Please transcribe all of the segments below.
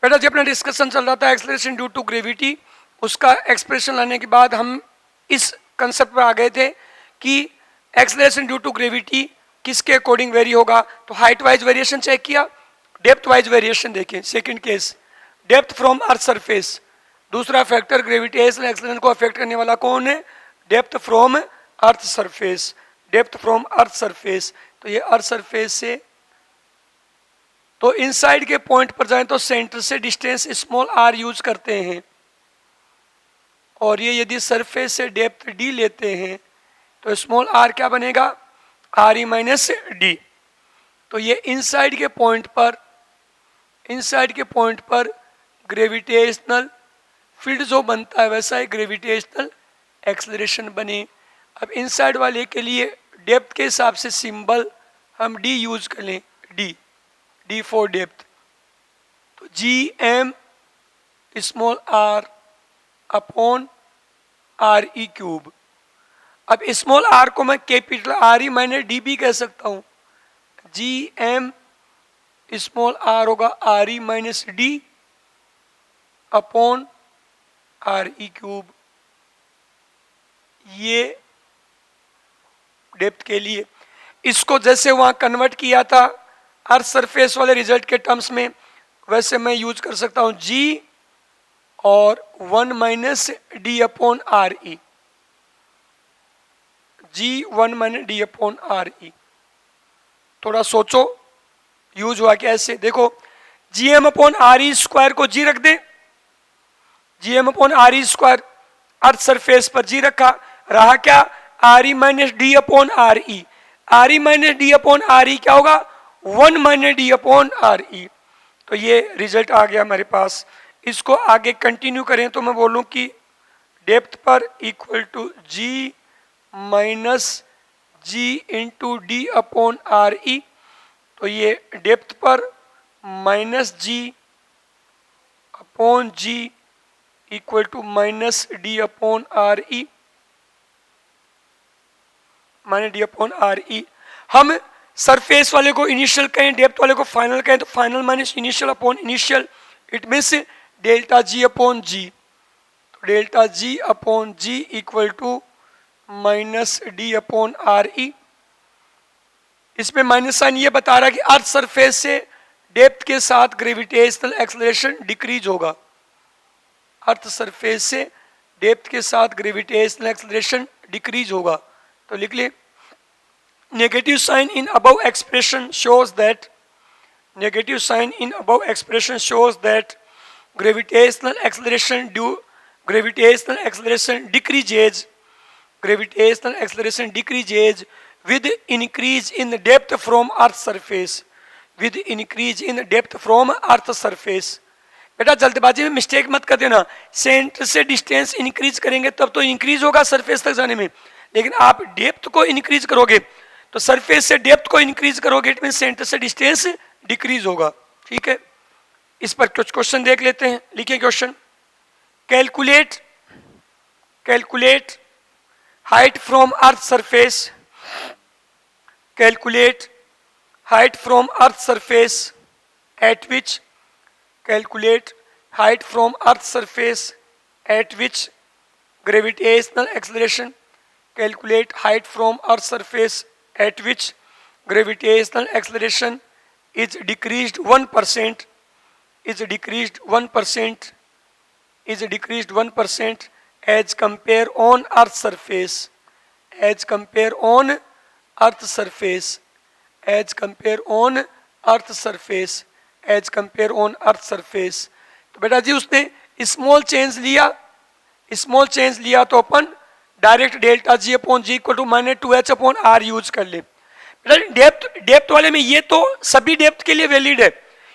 बेटा जी अपना डिस्कशन चल रहा था एक्सेलरेशन ड्यू टू ग्रेविटी, उसका एक्सप्रेशन लाने के बाद हम इस कंसेप्ट पर आ गए थे कि एक्सेलरेशन ड्यू टू ग्रेविटी किसके अकॉर्डिंग वेरी होगा। तो हाइट वाइज वेरिएशन चेक किया, डेप्थ वाइज वेरिएशन देखें। Second case depth from earth surface, दूसरा फैक्टर ग्रेविटेशनल एक्सेलरेशन को अफेक्ट करने वाला कौन है? Depth from earth surface, depth from earth surface. तो ये अर्थ सरफेस से तो इनसाइड के पॉइंट पर जाएं तो सेंटर से डिस्टेंस स्मॉल आर यूज करते हैं, और ये यदि सरफेस से डेप्थ डी लेते हैं तो स्मॉल आर क्या बनेगा? Are E minus D. तो ये इनसाइड के पॉइंट पर ग्रेविटेशनल फील्ड जो बनता है वैसा ही ग्रेविटेशनल एक्सेलरेशन बने। अब इनसाइड वाले के लिए डेप्थ के हिसाब से सिंबल हम डी यूज कर लें, डी फॉर डेप्थ। तो G M small r upon R E cube. अब स्मॉल आर को मैं capital R E minus D भी कह सकता हूं। जी एम स्मॉल आर होगा R E minus D upon R E cube, ये डेप्थ के लिए। इसको जैसे वहां कन्वर्ट किया था अर्थ सरफेस वाले रिजल्ट के टर्म्स में, वैसे मैं यूज कर सकता हूं जी और 1 minus D upon R E, G 1 minus D upon R E. थोड़ा सोचो यूज हुआ क्या ऐसे। देखो G M upon R E square को जी रख दे, G M upon R E square, earth surface पर जी रखा, रहा क्या? R E minus D upon R E. R E minus D upon R E क्या होगा? 1 minus D upon R E. तो ये रिजल्ट आ गया हमारे पास। इसको आगे कंटिन्यू करें तो मैं बोलूं कि डेप्थ पर equal to G minus G into D upon R E. तो ये डेप्थ पर minus G upon G equal to minus D upon R E, minus D upon R E. हम सरफेस वाले को इनिशियल कहें, डेप्थ वाले को फाइनल कहें, तो final minus initial upon initial, it means delta G upon G. तो delta G upon G equal to minus D upon R E. इसमें माइनस साइन ये बता रहा है कि अर्थ सरफेस से डेप्थ के साथ ग्रेविटेशनल एक्सेलरेशन डिक्रीज होगा, अर्थ सरफेस से डेप्थ के साथ ग्रेविटेशनल एक्सेलरेशन डिक्रीज होगा। तो लिख ले negative sign in above expression shows that gravitational acceleration decreases with increase in depth from earth surface। बेटा जल्दबाजी में मिस्टेक मत कर देना, सेंटर से डिस्टेंस इंक्रीज करेंगे तब तो इंक्रीज होगा सरफेस तक जाने में, लेकिन आप डेप्थ को इंक्रीज करोगे तो सरफेस से डेप्थ को इंक्रीज करोगे, इट मीन सेंटर से डिस्टेंस डिक्रीज होगा। ठीक है, इस पर कुछ क्वेश्चन देख लेते हैं। लिखिए question, calculate height from earth surface, calculate height from earth surface at which calculate height from earth surface at which gravitational acceleration, calculate height from earth surface at which gravitational acceleration is decreased 1%, is decreased 1% as compare on earth surface, as compare on earth surface, as compare on earth surface, as compare on earth surface. तो बेटा जी उसने small change लिया तो अपन direct delta G upon G equal to minus 2h upon R use कर ले। बेटा डेप्थ वाले में ये तो सभी डेप्थ के लिए वैलिड है,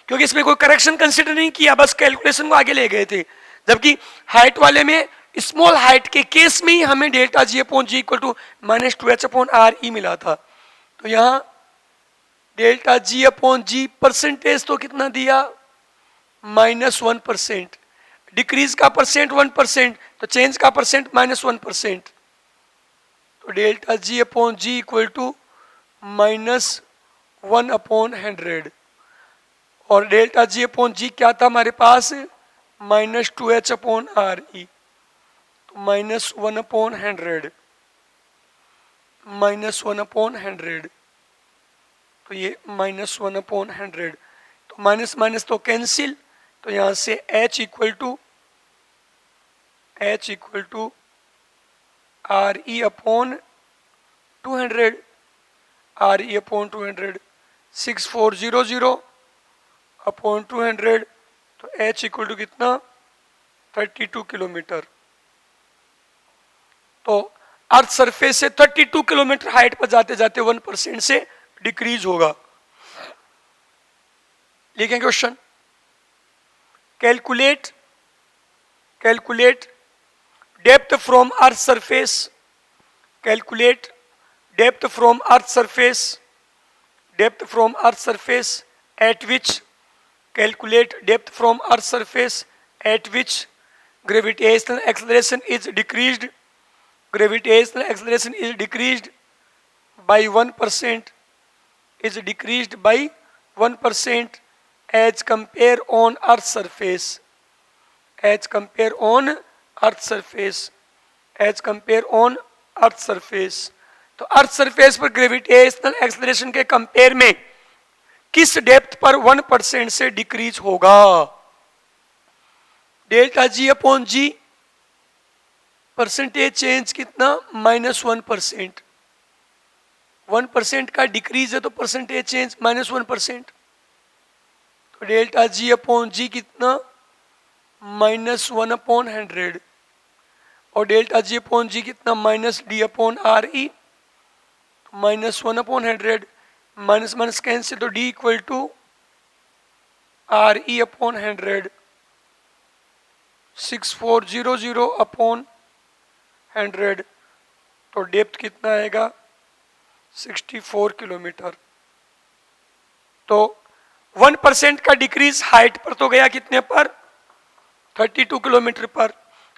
क्योंकि इसमें कोई करेक्शन कंसिडर नहीं किया, बस कैलकुलेशन को आगे ले गए थे। जबकि हाइट वाले में स्मॉल हाइट के केस में ही हमें delta G upon G equal to minus 2h upon R E मिला था। तो यहाँ delta G upon G percentage तो कितना दिया? -1%। डिक्रीज का परसेंट 1%, तो चेंज का परसेंट -1%। तो delta G upon G equal to -1/100। और डेल्टा जी अपॉन जी क्या था हमारे पास, -2h अपॉन आर ई, तो -1 अपॉन 100, -1 अपॉन 100, तो ये -1 अपॉन 100, तो माइनस माइनस तो कैंसिल, तो यहां से h equal to R E upon 200, R E upon 200, 6400 upon 200, तो h इक्वल टू कितना, 32 किलोमीटर। तो अर्थ सरफेस से 32 किलोमीटर हाइट पर जाते जाते 1% से डिक्रीज होगा। लिखें question, calculate depth from earth surface, calculate depth from earth surface at which, calculate depth from earth surface at which gravitational acceleration is decreased, gravitational acceleration is decreased by 1%, is decreased by 1% as compare on earth surface, as compare on earth surface, as compare on earth surface। तो earth surface पर gravitational acceleration के compare में किस depth पर 1% से decrease होगा। Delta G upon G, percentage change कितना, -1%, 1% का डिक्रीज है तो परसेंटेज चेंज -1%, तो डेल्टा जी अपॉन जी कितना, -1 अपॉन 100, और डेल्टा जी अपॉन जी कितना, -d upon R E, -1 upon 100, minus minus cancel, तो d equal to R E upon 100, 6400 upon 100, तो डेप्थ कितना आएगा, 64 किलोमीटर। तो 1% का डिक्रीज हाइट पर तो गया कितने पर, 32 किलोमीटर पर,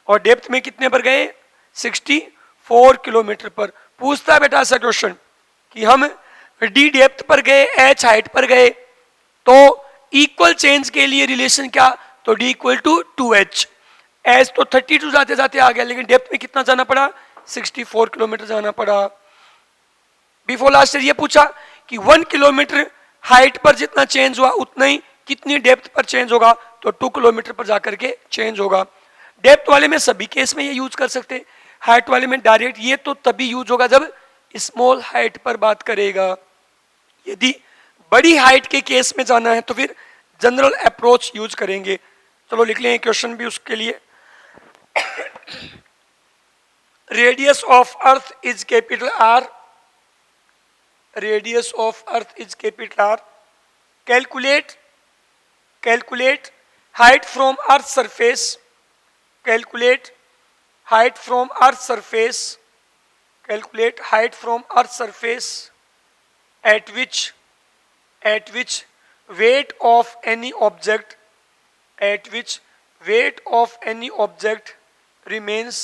और डेप्थ में कितने पर गए, 64 किलोमीटर पर। पूछता है बेटा ऐसा क्वेश्चन कि हम डी डेप्थ पर गए, एच हाइट पर गए, तो इक्वल चेंज के लिए रिलेशन क्या, तो D equal to 2h, H तो 32 जाते जाते आ गया, लेकिन डेप्थ में कितना जाना पड़ा, 64 किलोमीटर जाना पड़ा। बिफोर लास्ट ईयर ये पूछा कि 1 किलोमीटर हाइट पर जितना चेंज हुआ उतना ही कितनी डेप्थ पर चेंज होगा, तो 2 किलोमीटर पर जाकर के चेंज होगा। डेप्थ वाले में सभी केस में ये यूज कर सकते, हाइट वाले में डायरेक्ट ये तो तभी यूज होगा जब स्मॉल हाइट पर बात करेगा। यदि बड़ी हाइट के केस में जाना है तो फिर जनरल अप्रोच यूज करेंगे। चलो लिख लें क्वेश्चन भी उसके लिए। Radius of earth is capital R, radius of earth is capital R. Calculate height from earth surface, calculate height from earth surface, calculate height from earth surface at which weight of any object, at which weight of any object remains,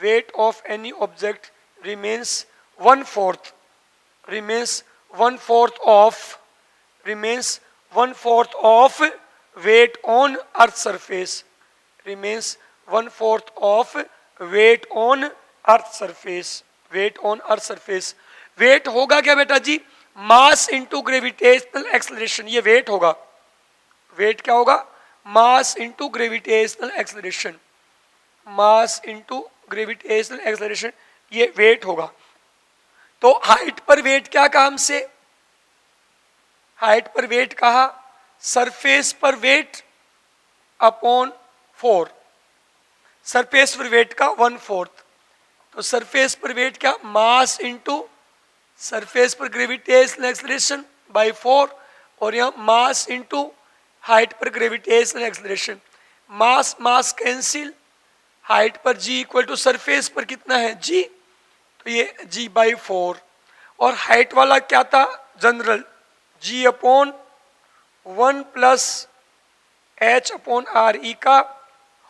weight of any object remains 1/4, remains 1/4 of, remains 1/4 of weight on earth surface, remains 1/4 of weight on earth surface, weight on earth surface. Weight होगा क्या बेटा जी, mass into gravitational acceleration, ये weight होगा। Weight क्या होगा, mass into gravitational acceleration, mass into gravitational acceleration, ये weight होगा। तो हाइट पर वेट क्या कहा हमसे, हाइट पर वेट कहा सरफेस पर वेट अपॉन 4, सरफेस पर वेट का 1/4, तो सरफेस पर वेट क्या, मास इंटू सरफेस पर ग्रेविटेशनल एक्सेलरेशन बाय 4, और यहाँ मास इंटू हाइट पर ग्रेविटेशनल एक्सेलरेशन, मास मास कैंसिल, हाइट पर g इक्वल टू सरफेस पर कितना है g, तो ये g बाई 4, और हाइट वाला क्या था general, g upon 1 plus h upon R E का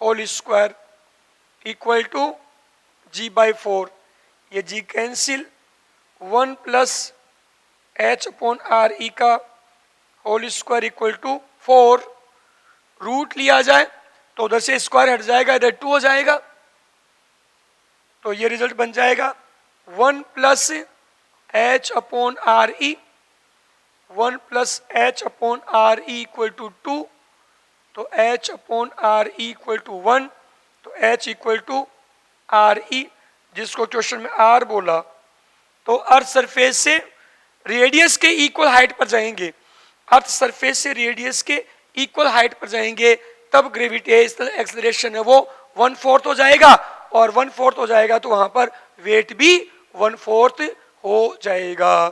whole square equal to g by 4, ये g cancel, 1 plus h upon R E का whole square equal to 4, root लिया जाए तो उधर से स्क्वायर हट जाएगा, इधर 2 हो जाएगा, तो ये रिजल्ट बन जाएगा 1 plus H upon R E, 1 plus H upon R E equal to 2, तो H upon R E equal to 1, तो H equal to R E, जिसको क्वेश्चन में आर बोला। तो अर्थ सरफेस से रेडियस के इक्वल हाइट पर जाएंगे, अर्थ सरफेस से रेडियस के इक्वल हाइट पर जाएंगे, तब ग्रेविटेशनल एक्सेलरेशन है वो 1/4 हो जाएगा, और 1/4 हो जाएगा तो वहां पर वेट भी 1/4 हो जाएगा।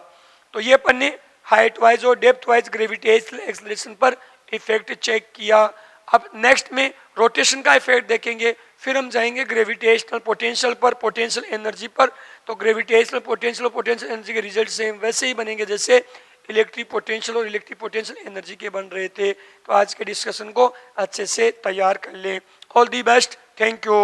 तो ये अपन ने हाइट वाइज और डेप्थ वाइज ग्रेविटेशनल एक्सेलरेशन पर इफेक्ट चेक किया। अब नेक्स्ट में रोटेशन का इफेक्ट देखेंगे, फिर हम जाएंगे ग्रेविटेशनल पोटेंशियल पर, पोटेंशियल एनर्जी पर। तो ग्रेविटेशनल पोटेंशियल और पोटेंशियल एनर्जी के रिजल्ट सेम वैसे ही बनेंगे जैसे इलेक्ट्रिक पोटेंशियल और इलेक्ट्रिक पोटेंशियल एनर्जी के बन रहे थे। तो आज के डिस्कशन को अच्छे से तैयार कर लें। All the best, thank you.